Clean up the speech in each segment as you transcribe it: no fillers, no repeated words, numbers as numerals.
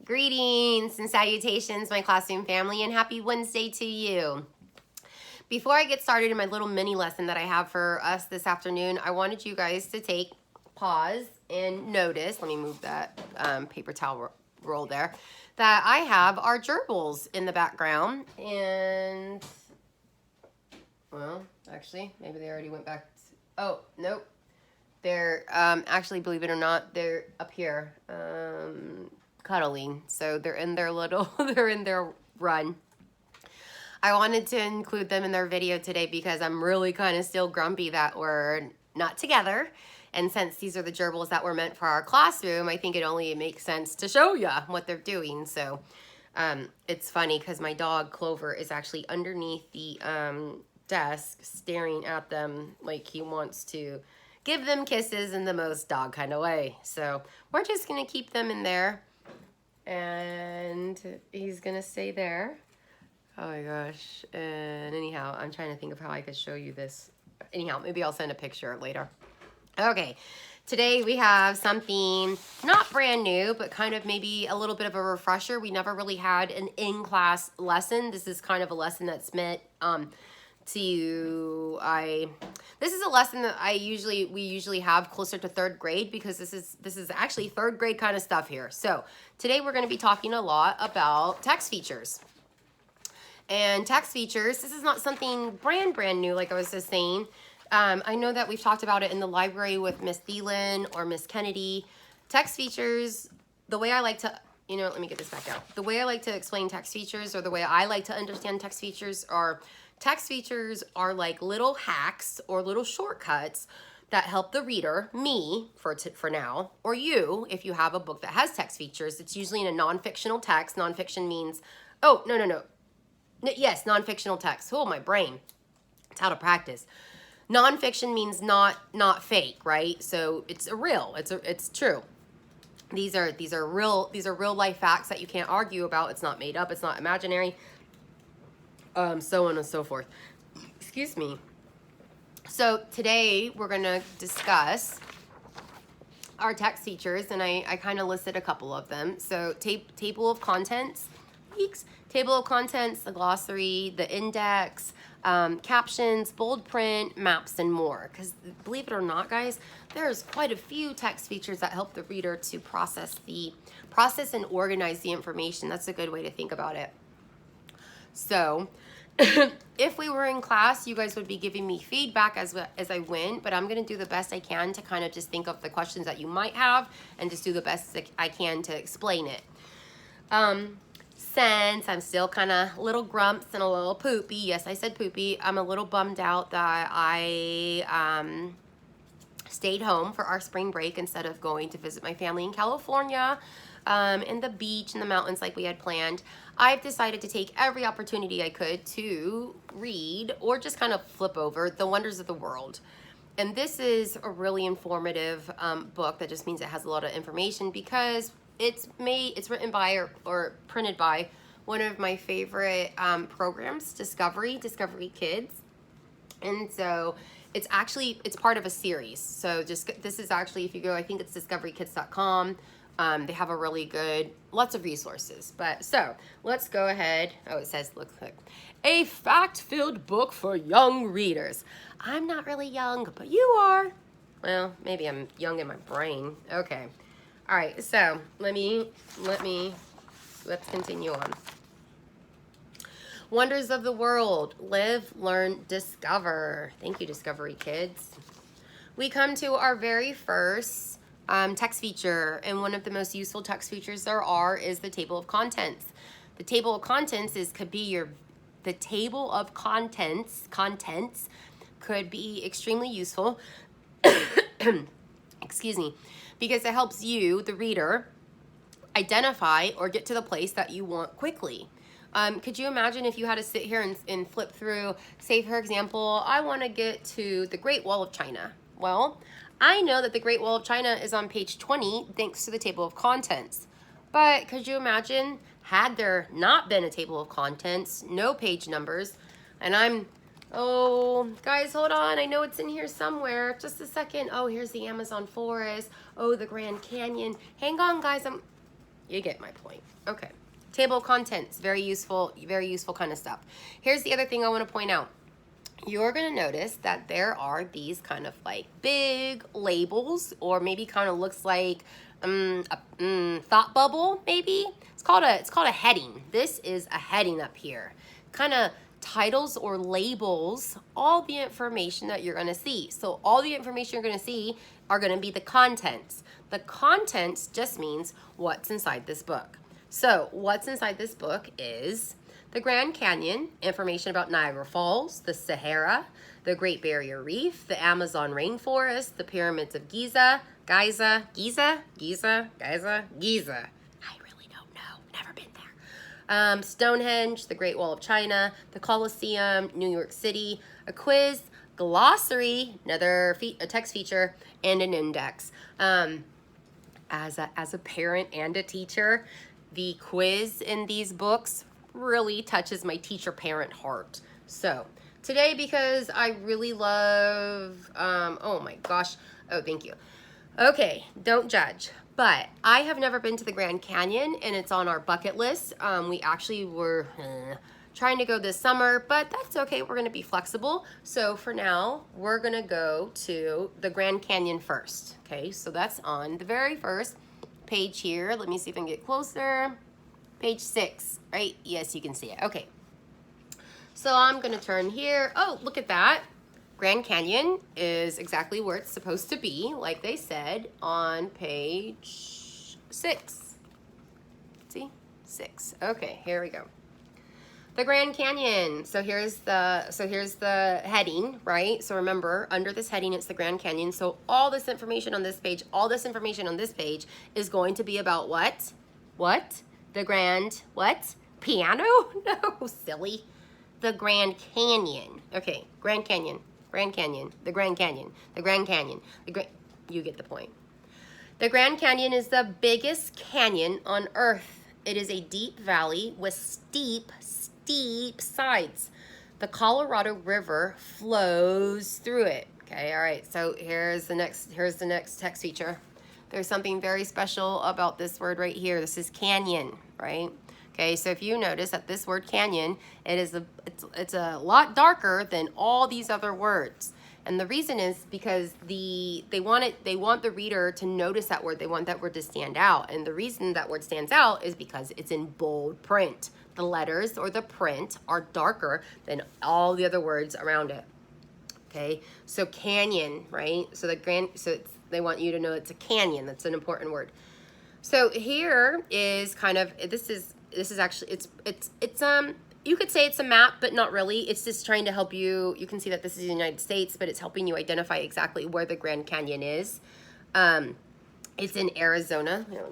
Greetings and salutations, my classroom family, and happy Wednesday to you. Before I get started in my little mini lesson that I have for us this afternoon, I wanted you guys to take pause and notice, let me move that paper towel roll there, that I have our gerbils in the background. And, well, actually, maybe they already went back. Oh, nope. They're, actually, believe it or not, they're up here. Cuddling, so they're in their little they're in their run. I wanted to include them in their video today because I'm really kind of still grumpy that we're not together, and since these are the gerbils that were meant for our classroom, I think it only makes sense to show you what they're doing. So it's funny because my dog Clover is actually underneath the desk staring at them like he wants to give them kisses in the most dog kind of way. So we're just gonna keep them in there. And he's gonna stay there. Oh my gosh. And anyhow, I'm trying to think of how I could show you this. Anyhow, maybe I'll send a picture later. Okay, today we have something not brand new, but kind of maybe a little bit of a refresher. We never really had an in-class lesson. This is kind of a lesson that's meant this is a lesson that we usually have closer to third grade, because this is actually third grade kind of stuff here. So today we're going to be talking a lot about text features. And text features, this is not something brand new, like I was just saying. I know that we've talked about it in the library with Miss Thielen or Miss Kennedy. Text features, the way I like to, let me get this back out. The way I like to explain text features, or the way I like to understand text features are like little hacks or little shortcuts that help the reader, me for now, or you, if you have a book that has text features. It's usually in a non-fictional text. Non-fiction means, yes, non-fictional text. Oh, my brain. It's out of practice. Non-fiction means not fake, right? So it's real. It's true. These are real life facts that you can't argue about. It's not made up. It's not imaginary. So on and so forth. Excuse me. So today we're going to discuss our text features, and I kind of listed a couple of them. So table of contents, table of contents, the glossary, the index, captions, bold print, maps, and more. Because believe it or not, guys, there's quite a few text features that help the reader to process and organize the information. That's a good way to think about it. So if we were in class, you guys would be giving me feedback as I went, but I'm going to do the best I can to kind of just think of the questions that you might have and just do the best I can to explain it. Since I'm still kind of little grumps and a little poopy, yes, I said poopy, I'm a little bummed out that I stayed home for our spring break instead of going to visit my family in California, and the beach and the mountains like we had planned. I've decided to take every opportunity I could to read or just kind of flip over The Wonders of the World. And this is a really informative book. That just means it has a lot of information because it's written by or printed by one of my favorite programs, Discovery Kids. And so it's part of a series. So this is actually, if you go, I think it's discoverykids.com. They have a really good, lots of resources. But so let's go ahead. Oh, it says, look, a fact-filled book for young readers. I'm not really young, but you are. Well, maybe I'm young in my brain. Okay. All right. So let's continue on. Wonders of the World. Live, learn, discover. Thank you, Discovery Kids. We come to our very first text feature, and one of the most useful text features there are is the table of contents. The table of contents the table of contents could be extremely useful. Excuse me, because it helps you, the reader, identify or get to the place that you want quickly. Could you imagine if you had to sit here and flip through, say for example, I want to get to the Great Wall of China. Well, I know that the Great Wall of China is on page 20 thanks to the table of contents. But could you imagine, had there not been a table of contents, no page numbers, and oh, guys, hold on, I know it's in here somewhere, just a second. Oh, here's the Amazon forest. Oh, the Grand Canyon. Hang on, guys, You get my point. Okay. Table of contents, very useful kind of stuff. Here's the other thing I want to point out. You're going to notice that there are these kind of like big labels, or maybe kind of looks like a thought bubble, maybe. It's called a heading. This is a heading up here. Kind of titles or labels all the information that you're going to see. So all the information you're going to see are going to be the contents. The contents just means what's inside this book. So what's inside this book is the Grand Canyon, information about Niagara Falls, the Sahara, the Great Barrier Reef, the Amazon rainforest, the pyramids of Giza. I really don't know. Never been there. Stonehenge, the Great Wall of China, the Colosseum, New York City, a quiz, glossary, another a text feature, and an index. As a parent and a teacher, the quiz in these books really touches my teacher-parent heart. So today, because I really love, oh my gosh, oh, thank you. Okay, don't judge, but I have never been to the Grand Canyon, and it's on our bucket list. We actually were trying to go this summer, but that's okay. We're going to be flexible. So for now, we're going to go to the Grand Canyon first. Okay, so that's on the very first page here. Let me see if I can get closer. Page 6, right? Yes, you can see it. Okay. So I'm going to turn here. Oh, look at that. Grand Canyon is exactly where it's supposed to be, like they said, on page 6. See? 6. Okay, here we go. The Grand Canyon. So here's the heading, right? So remember, under this heading, it's the Grand Canyon. So all this information on this page, is going to be about what? What? The Grand, what? Piano? No, silly. The Grand Canyon. Okay, Grand Canyon. Grand Canyon. The Grand Canyon. The Grand Canyon. You get the point. The Grand Canyon is the biggest canyon on Earth. It is a deep valley with steep sides. The Colorado River flows through it. Okay, all right. So here's the next text feature. There's something very special about this word right here. This is canyon, right? Okay, so if you notice that this word canyon, it's a lot darker than all these other words. And the reason is because they want the reader to notice that word. They want that word to stand out. And the reason that word stands out is because it's in bold print. The letters or the print are darker than all the other words around it. Okay, so canyon, right? So they want you to know it's a canyon. That's an important word. So here is kind of, this is actually, it's you could say it's a map, but not really. It's just trying to help you. You can see that this is the United States, but it's helping you identify exactly where the Grand Canyon is. It's in Arizona. Here,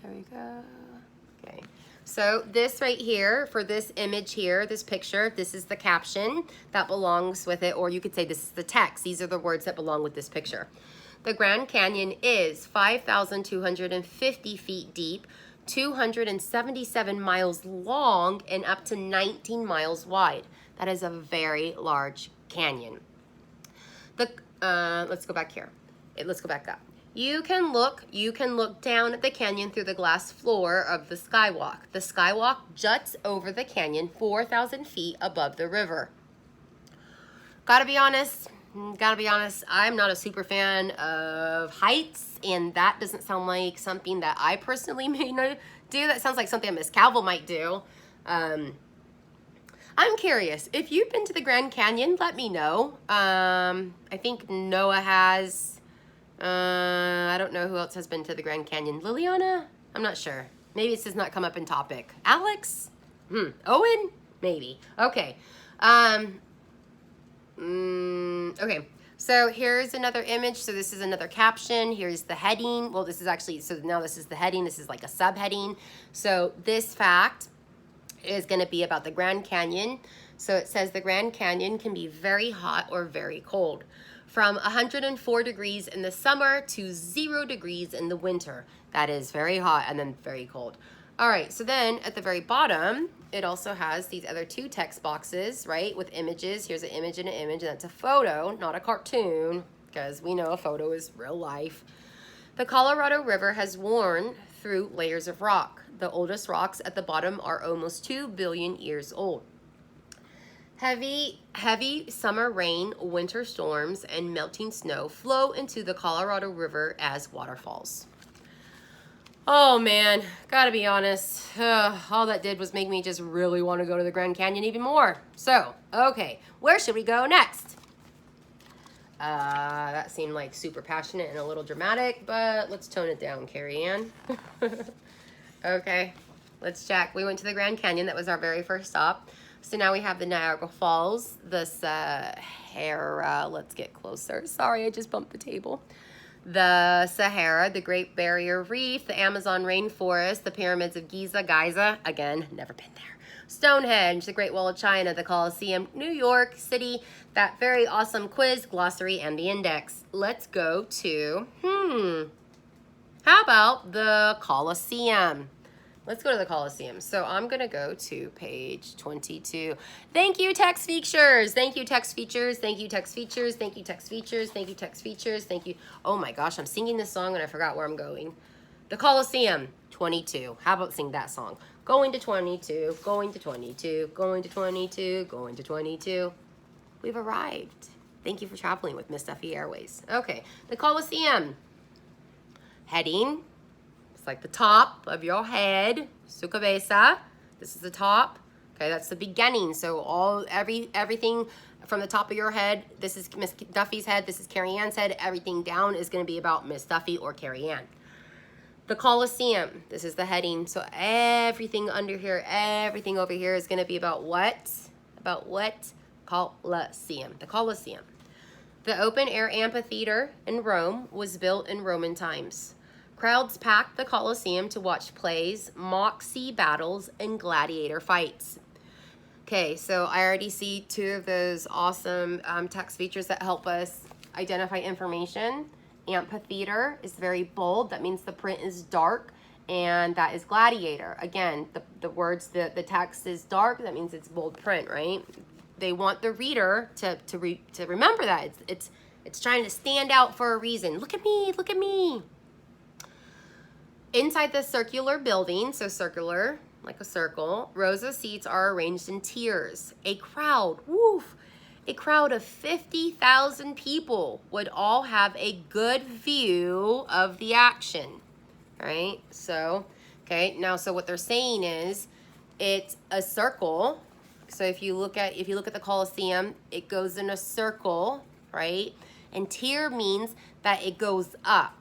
there we go. Okay. So this right here, for this image here, this picture, this is the caption that belongs with it, or you could say this is the text. These are the words that belong with this picture. The Grand Canyon is 5,250 feet deep, 277 miles long, and up to 19 miles wide. That is a very large canyon. Let's go back here. Let's go back up. You can look down at the canyon through the glass floor of the skywalk. The skywalk juts over the canyon 4,000 feet above the river. Gotta be honest, I'm not a super fan of heights, and that doesn't sound like something that I personally may not do. That sounds like something Miss Calvin might do. I'm curious, if you've been to the Grand Canyon, let me know. I think Noah has. I don't know who else has been to the Grand Canyon. Liliana? I'm not sure. Maybe it does not come up in topic. Alex? Owen? Maybe. Okay. Okay. So here's another image. So this is another caption. Here's the heading. Well, this is actually, so now this is the heading. This is like a subheading. So this fact is going to be about the Grand Canyon. So it says the Grand Canyon can be very hot or very cold. From 104 degrees in the summer to 0 degrees in the winter. That is very hot and then very cold. All right, so then at the very bottom, it also has these other two text boxes, right, with images. Here's an image and an image, and that's a photo, not a cartoon, because we know a photo is real life. The Colorado River has worn through layers of rock. The oldest rocks at the bottom are almost 2 billion years old. Heavy summer rain, winter storms, and melting snow flow into the Colorado River as waterfalls. Oh man, gotta be honest, all that did was make me just really want to go to the Grand Canyon even more. So, okay, where should we go next? That seemed like super passionate and a little dramatic, but let's tone it down, Carrie Ann. Okay, let's check. We went to the Grand Canyon. That was our very first stop. So now we have the Niagara Falls, the Sahara. Let's get closer. Sorry, I just bumped the table. The Sahara, the Great Barrier Reef, the Amazon Rainforest, the Pyramids of Giza, again, never been there. Stonehenge, the Great Wall of China, the Colosseum, New York City, that very awesome quiz, glossary, and the index. Let's go to, how about the Colosseum? Let's go to the Colosseum. So I'm going to go to page 22. Thank you, text features. Thank you, text features. Thank you, text features. Thank you, text features. Thank you, text features. Thank you. Oh my gosh, I'm singing this song and I forgot where I'm going. The Colosseum, 22. How about sing that song? Going to 22, going to 22, going to 22, going to 22. We've arrived. Thank you for traveling with Miss Duffy Airways. Okay, the Colosseum. Heading. It's like the top of your head, su cabeza. This is the top. Okay, that's the beginning. So everything from the top of your head, this is Miss Duffy's head, this is Carrie Ann's head, everything down is going to be about Miss Duffy or Carrie Ann. The Colosseum, this is the heading. So everything under here, everything over here is going to be about what? About what? Colosseum. The Colosseum. The open-air amphitheater in Rome was built in Roman times. Crowds packed the Colosseum to watch plays, mock sea battles, and gladiator fights. Okay, so I already see two of those awesome text features that help us identify information. Amphitheater is very bold. That means the print is dark, and that is gladiator. Again, the words, the text is dark. That means it's bold print, right? They want the reader to remember that. It's trying to stand out for a reason. Look at me, look at me. Inside the circular building, so circular, like a circle, rows of seats are arranged in tiers. A crowd of 50,000 people would all have a good view of the action, right? So, okay, now so what they're saying is it's a circle. So if you look at the Colosseum, it goes in a circle, right? And tier means that it goes up.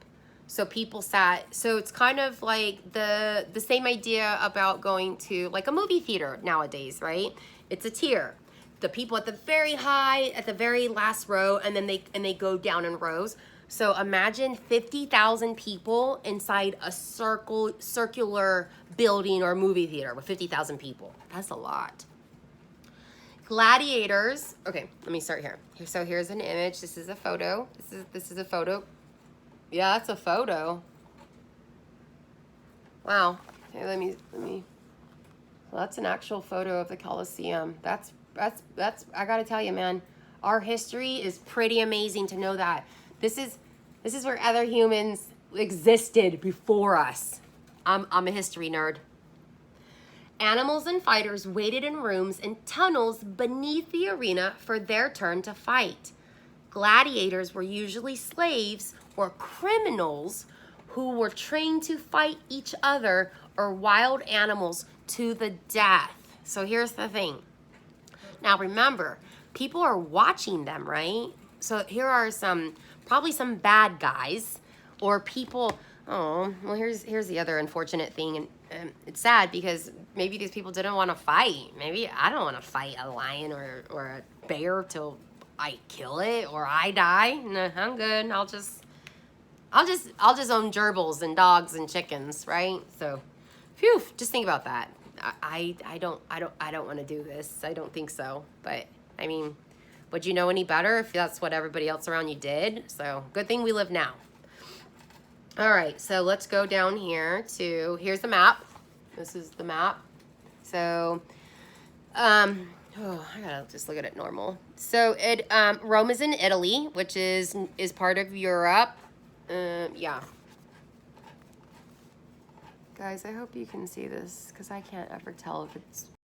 So people sat, so it's kind of like the same idea about going to like a movie theater nowadays, right? It's a tier. The people at the very high, at the very last row, and then they go down in rows. So imagine 50,000 people inside a circular building or movie theater with 50,000 people. That's a lot. Gladiators, okay, let me start here. So here's an image. This is a photo. This is a photo. Yeah, that's a photo. Wow. Here, let me. Well, that's an actual photo of the Colosseum. That's. I gotta tell you, man. Our history is pretty amazing to know that. This is where other humans existed before us. I'm a history nerd. Animals and fighters waited in rooms and tunnels beneath the arena for their turn to fight. Gladiators were usually slaves or criminals who were trained to fight each other or wild animals to the death. So here's the thing. Now remember, people are watching them, right? So here are probably some bad guys or people. Oh, well, here's the other unfortunate thing, and it's sad because maybe these people didn't want to fight. Maybe I don't want to fight a lion or a bear till I kill it or I die. No, I'm good. I'll just own gerbils and dogs and chickens, right? So, phew, just think about that. I don't want to do this. I don't think so. But I mean, would you know any better if that's what everybody else around you did? So, good thing we live now. All right, so let's go down here to, here's the map. This is the map. So, I gotta just look at it normal. So Rome is in Italy, which is part of Europe. Yeah. Guys, I hope you can see this because I can't ever tell if it's